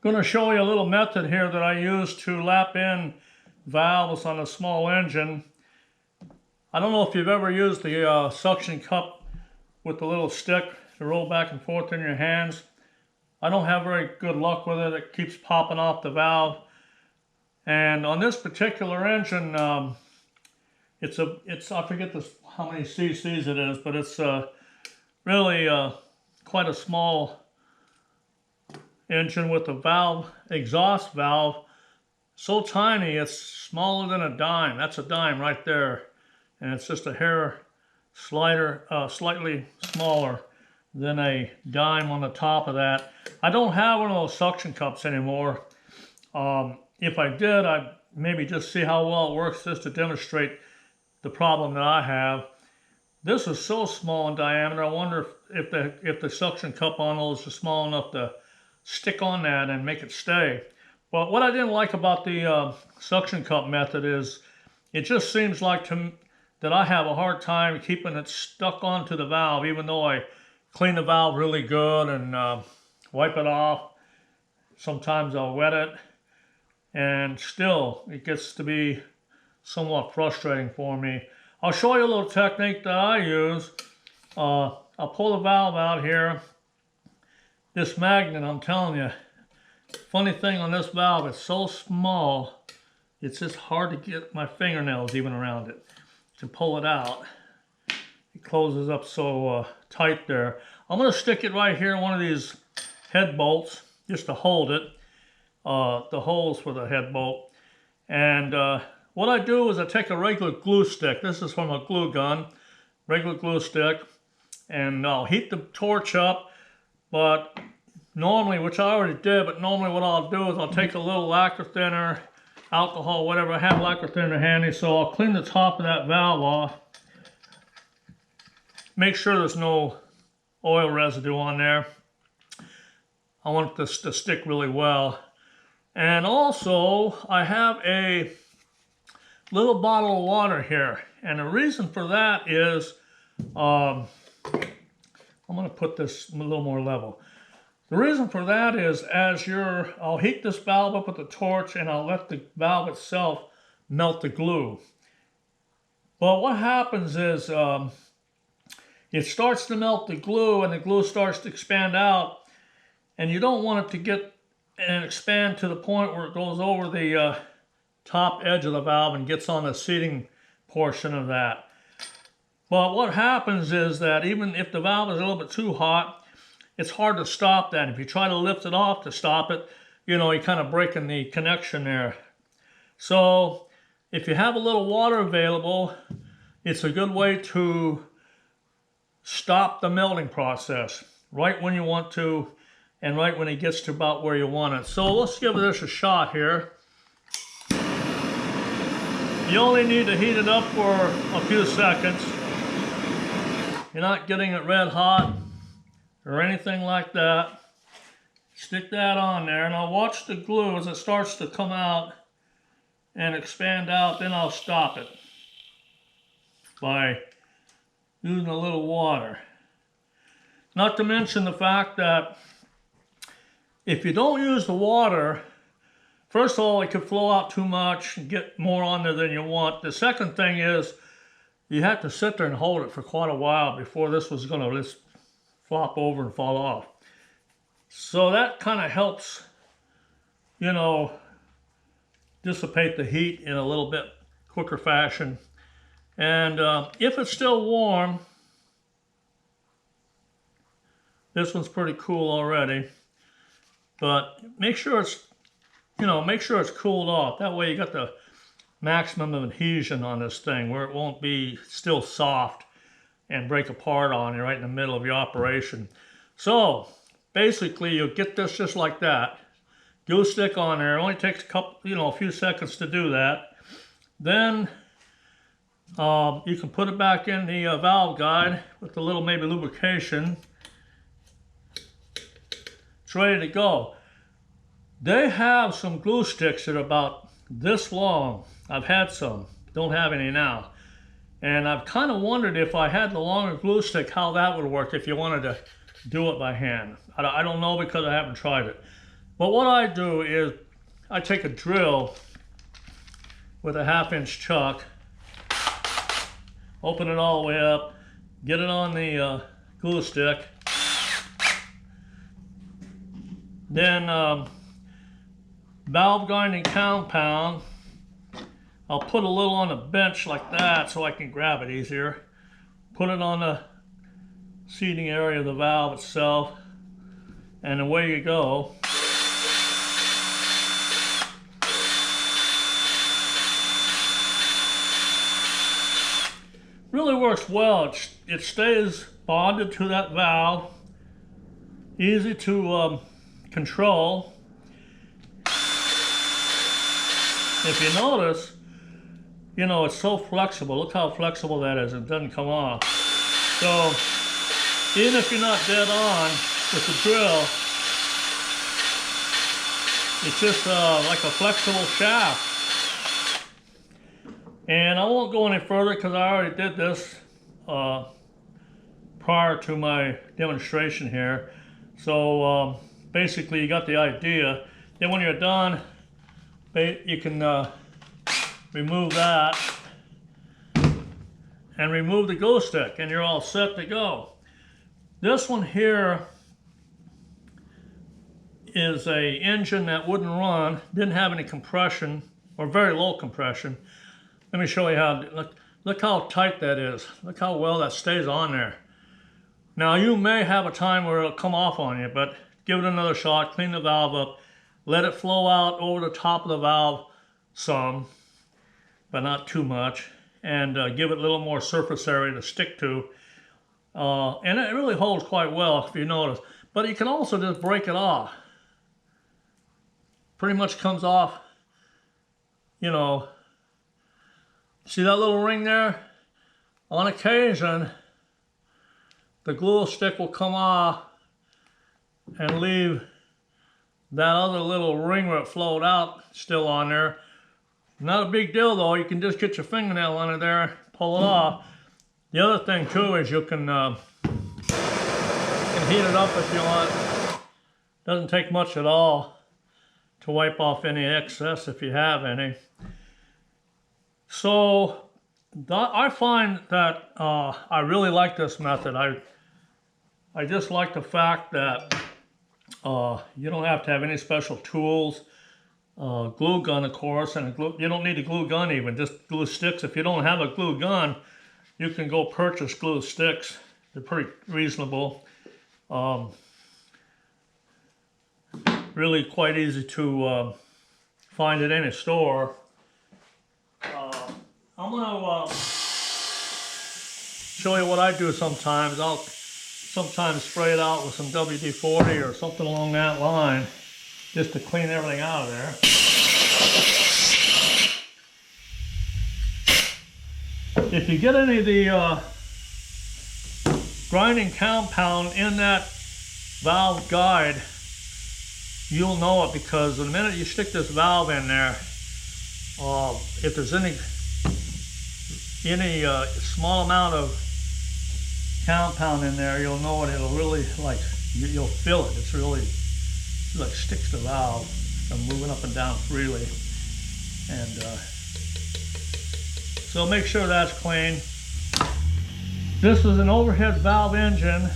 Going to show you a little method here that I use to lap in valves on a small engine. I don't know if you've ever used the suction cup with the little stick to roll back and forth in your hands. I don't have very good luck with it. It keeps popping off the valve. And on this particular engine, it's I forget how many cc's it is, but it's really quite a small engine with a valve, exhaust valve, so tiny it's smaller than a dime. That's a dime right there, and it's just a hair slightly smaller than a dime on the top of that. I don't have one of those suction cups anymore. If I did, I'd maybe just see how well it works just to demonstrate the problem that I have. This is so small in diameter. I wonder if the suction cup on those is small enough to stick on that and make it stay. But what I didn't like about the suction cup method is it just seems like that I have a hard time keeping it stuck onto the valve, even though I clean the valve really good and wipe it off. Sometimes I'll wet it, and still it gets to be somewhat frustrating for me. I'll show you a little technique that I use. I'll pull the valve out here. This magnet, I'm telling you, funny thing on this valve, it's so small, it's just hard to get my fingernails even around it to pull it out. It closes up so tight there. I'm going to stick it right here in one of these head bolts just to hold it, the holes for the head bolt. And what I do is I take a regular glue stick. This is from a glue gun, regular glue stick, and I'll heat the torch up. But normally, which I already did, but normally what I'll do is I'll take a little lacquer thinner, alcohol, whatever. I have lacquer thinner handy, so I'll clean the top of that valve off. Make sure there's no oil residue on there. I want this to stick really well. And also, I have a little bottle of water here. And the reason for that is, I'm going to put this a little more level. The reason for that is I'll heat this valve up with the torch and I'll let the valve itself melt the glue. But what happens is it starts to melt the glue and the glue starts to expand out, and you don't want it to get and expand to the point where it goes over the top edge of the valve and gets on the seating portion of that. But what happens is that even if the valve is a little bit too hot, it's hard to stop that. If you try to lift it off to stop it, you're kind of breaking the connection there. So if you have a little water available, it's a good way to stop the melting process right when you want to and right when it gets to about where you want it. So let's give this a shot here. You only need to heat it up for a few seconds. You're not getting it red hot or anything like that. Stick that on there, and I'll watch the glue as it starts to come out and expand out. Then I'll stop it by using a little water. Not to mention the fact that if you don't use the water, first of all, it could flow out too much and get more on there than you want. The second thing is you have to sit there and hold it for quite a while before this was going to just flop over and fall off. So that kind of helps, dissipate the heat in a little bit quicker fashion. And if it's still warm, this one's pretty cool already, but make sure it's cooled off. That way you got the maximum of adhesion on this thing where it won't be still soft and break apart on you right in the middle of your operation. So basically you'll get this just like that. Glue stick on there. It only takes a few seconds to do that. Then you can put it back in the valve guide with a little maybe lubrication. It's ready to go. They have some glue sticks that are about this long. I've had some, don't have any now. And I've kind of wondered if I had the longer glue stick, how that would work if you wanted to do it by hand. I don't know because I haven't tried it. But what I do is I take a drill with a 1/2-inch chuck, open it all the way up, get it on the glue stick, then valve grinding compound. I'll put a little on the bench like that so I can grab it easier. Put it on the seating area of the valve itself, and away you go. Really works well. It stays bonded to that valve, easy to control. If you notice, you know, it's so flexible. Look how flexible that is. It doesn't come off. So even if you're not dead on with the drill, it's just like a flexible shaft. And I won't go any further because I already did this prior to my demonstration here. So basically you got the idea. Then when you're done, you can remove that and remove the glue stick, and you're all set to go. This one here is a engine that wouldn't run, didn't have any compression or very low compression. Let me show you how. Look how tight that is. Look how well that stays on there. Now you may have a time where it'll come off on you, but give it another shot, clean the valve up, let it flow out over the top of the valve some, but not too much, and give it a little more surface area to stick to. And it really holds quite well if you notice. But you can also just break it off. Pretty much comes off, you know. See that little ring there? On occasion, the glue stick will come off and leave that other little ring where it flowed out still on there. Not a big deal though. You can just get your fingernail under there, pull it off. The other thing too is you can heat it up if you want. Doesn't take much at all to wipe off any excess if you have any. So I find that I really like this method. I just like the fact that you don't have to have any special tools. Glue gun, of course, and you don't need a glue gun even, just glue sticks. If you don't have a glue gun, you can go purchase glue sticks. They're pretty reasonable. Really quite easy to find at any store. I'm going to show you what I do sometimes. I'll sometimes spray it out with some WD-40 or something along that line just to clean everything out of there. If you get any of the grinding compound in that valve guide, you'll know it, because the minute you stick this valve in there, if there's any small amount of compound in there, you'll know it. It'll really, like, you'll feel it. It's really like sticks the valve from moving up and down freely. And so make sure that's clean. This is an overhead valve engine.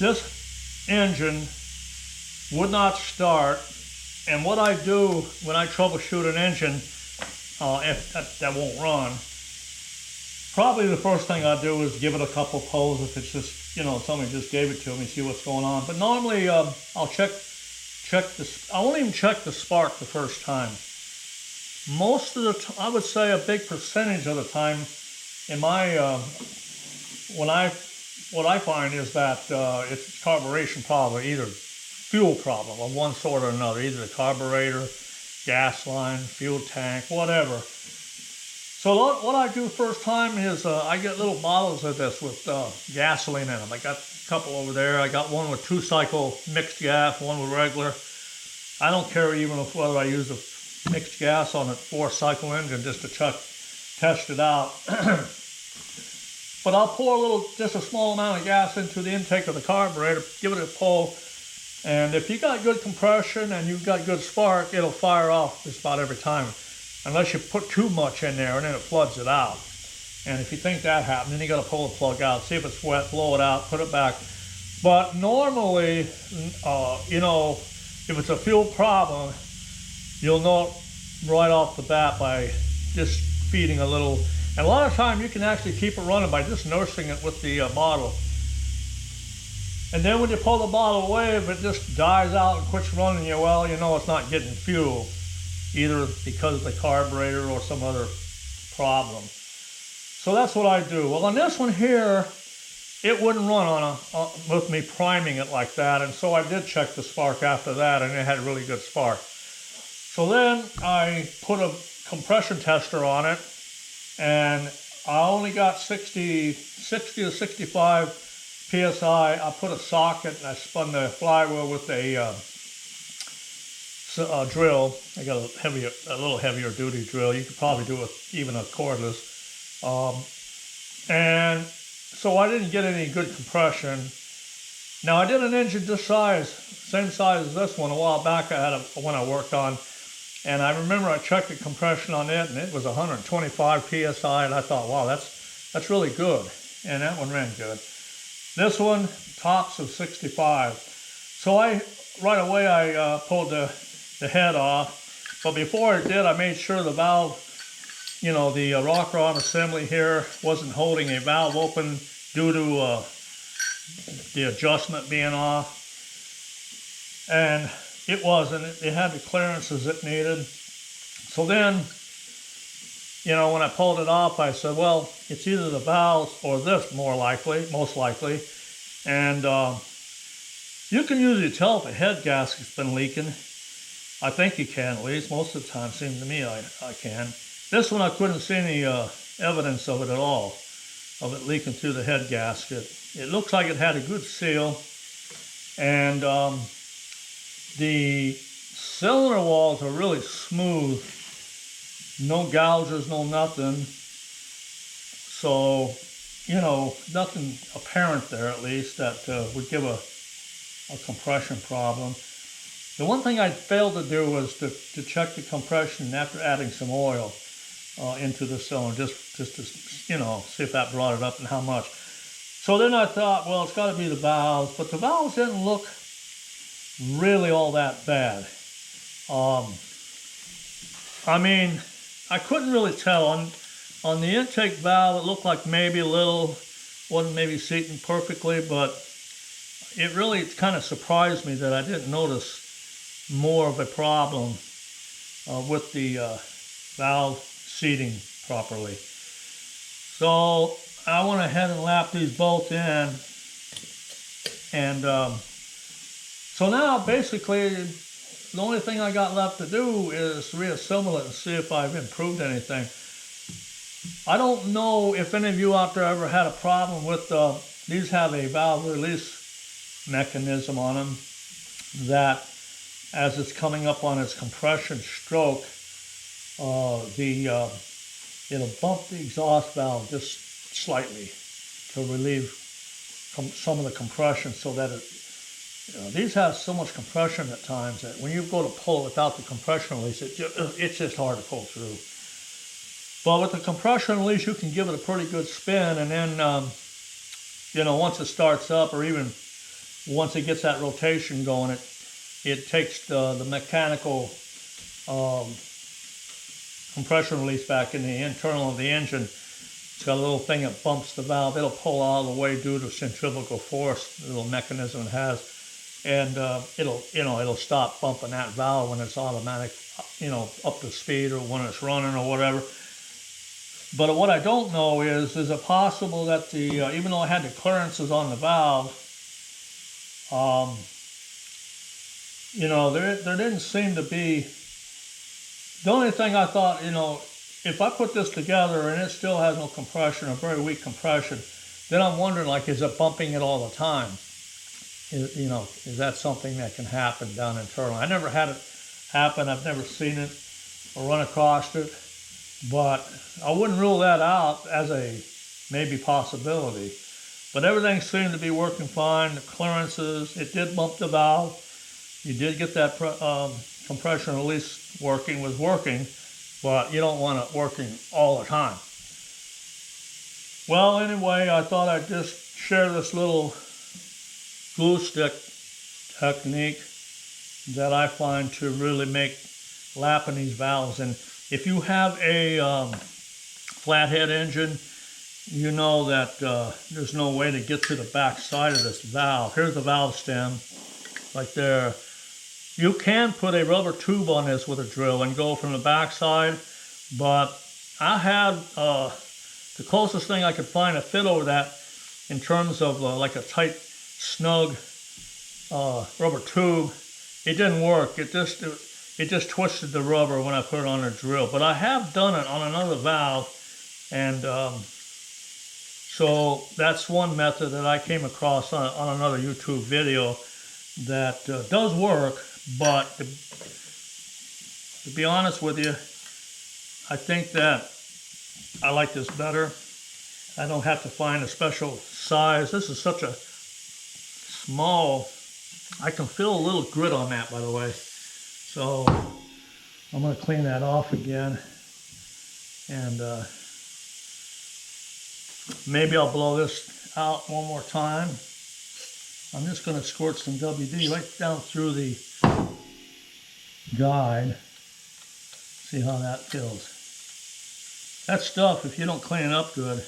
This engine would not start, and what I do when I troubleshoot an engine if that won't run, probably the first thing I do is give it a couple pulls if it's just, you know, somebody just gave it to me, see what's going on. But normally I'll check this. I won't even check the spark the first time. Most of the I would say a big percentage of the time in my what I find is that it's a carburation problem, either fuel problem of one sort or another, either the carburetor, gas line, fuel tank, whatever. So what I do first time is I get little bottles of this with gasoline in them. I got a couple over there. I got one with 2-cycle mixed gas, one with regular. I don't care even whether I use a mixed gas on a 4-cycle engine just to test it out. But I'll pour just a small amount of gas into the intake of the carburetor, give it a pull, and if you got good compression and you've got good spark, it'll fire off just about every time, unless you put too much in there and then it floods it out. And if you think that happened, then you got to pull the plug out, see if it's wet, blow it out, put it back. But normally, you know, if it's a fuel problem, you'll know it right off the bat by just feeding a little. And a lot of time you can actually keep it running by just nursing it with the bottle. And then when you pull the bottle away, if it just dies out and quits running, you know it's not getting fuel, either because of the carburetor or some other problem. So that's what I do. Well, on this one here, it wouldn't run with me priming it like that, and so I did check the spark after that, and it had really good spark. So then I put a compression tester on it, and I only got 60 to 65 PSI. I put a socket and I spun the flywheel with a drill. I got a little heavier duty drill. You could probably do it even a cordless. And so I didn't get any good compression. Now I did an engine this size, same size as this one a while back. I had one I worked on, and I remember I checked the compression on it, and it was 125 PSI, and I thought, wow, that's really good. And that one ran good. This one, tops of 65. So right away I pulled the head off, but before I did, I made sure the valve, you know, the rocker arm assembly here wasn't holding a valve open due to the adjustment being off. And it wasn't. It had the clearances it needed. So then, you know, when I pulled it off, I said, well, it's either the valves or this most likely. And you can usually tell if a head gasket's been leaking. I think you can, at least. Most of the time, seems to me I can. This one I couldn't see any evidence of it at all, of it leaking through the head gasket. It looks like it had a good seal, and the cylinder walls are really smooth. No gouges, no nothing. So, you know, nothing apparent there, at least, that would give a compression problem. The one thing I failed to do was to check the compression after adding some oil into the cylinder, just to, you know, see if that brought it up and how much. So then I thought, well, it's got to be the valves, but the valves didn't look really all that bad. I mean, I couldn't really tell. On the intake valve, it looked like maybe a little, wasn't maybe seating perfectly, but it really kind of surprised me that I didn't notice more of a problem with the valve seating properly. So I went ahead and lapped these bolts in, and so now basically the only thing I got left to do is reassemble it and see if I've improved anything. I don't know if any of you out there ever had a problem with these have a valve release mechanism on them that as it's coming up on its compression stroke, it'll bump the exhaust valve just slightly to relieve some of the compression, so that it, you know, these have so much compression at times that when you go to pull it without the compression release, it's just hard to pull through. But with the compression release, you can give it a pretty good spin, and then, you know, once it starts up, or even once it gets that rotation going, it takes the mechanical compression release back in the internal of the engine. It's got a little thing that bumps the valve. It'll pull all the way due to centrifugal force, the little mechanism it has. And it'll stop bumping that valve when it's automatic, you know, up to speed, or when it's running or whatever. But what I don't know is it possible that the, even though I had the clearances on the valve, you know, there didn't seem to be, the only thing I thought, you know, if I put this together and it still has no compression, or very weak compression, then I'm wondering, like, is it bumping it all the time? You know, is that something that can happen down internal? I never had it happen. I've never seen it or run across it, but I wouldn't rule that out as a maybe possibility. But everything seemed to be working fine. The clearances, it did bump the valve. You did get that compression release working, but you don't want it working all the time. Well, anyway, I thought I'd just share this little glue stick technique that I find to really make lapping these valves. And if you have a flathead engine, you know that there's no way to get to the back side of this valve. Here's the valve stem right there. You can put a rubber tube on this with a drill and go from the back side, but I had the closest thing I could find to fit over that in terms of like a tight, snug rubber tube. It didn't work. It just twisted the rubber when I put it on a drill. But I have done it on another valve, and so that's one method that I came across on another YouTube video that does work. But to be honest with you, I think that I like this better. I don't have to find a special size. This is such a small, I can feel a little grit on that, by the way. So I'm going to clean that off again. And maybe I'll blow this out one more time. I'm just going to squirt some WD right down through the guide. See how that feels. That stuff, if you don't clean it up good,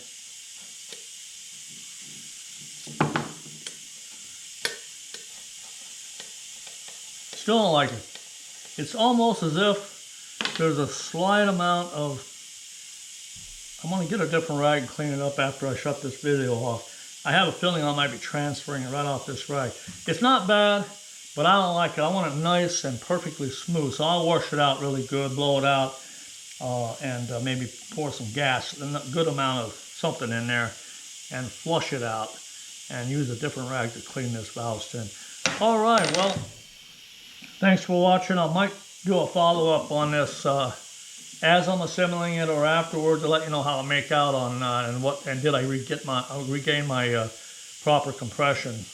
still don't like it. It's almost as if there's a slight amount of, I'm going to get a different rag and clean it up after I shut this video off. I have a feeling I might be transferring it right off this rag. It's not bad, but I don't like it. I want it nice and perfectly smooth. So I'll wash it out really good, blow it out, and maybe pour some gas, a good amount of something in there, and flush it out, and use a different rag to clean this valve stem. All right, well, thanks for watching. I might do a follow-up on this as I'm assembling it or afterwards to let you know how I make out on and did I regain my proper compression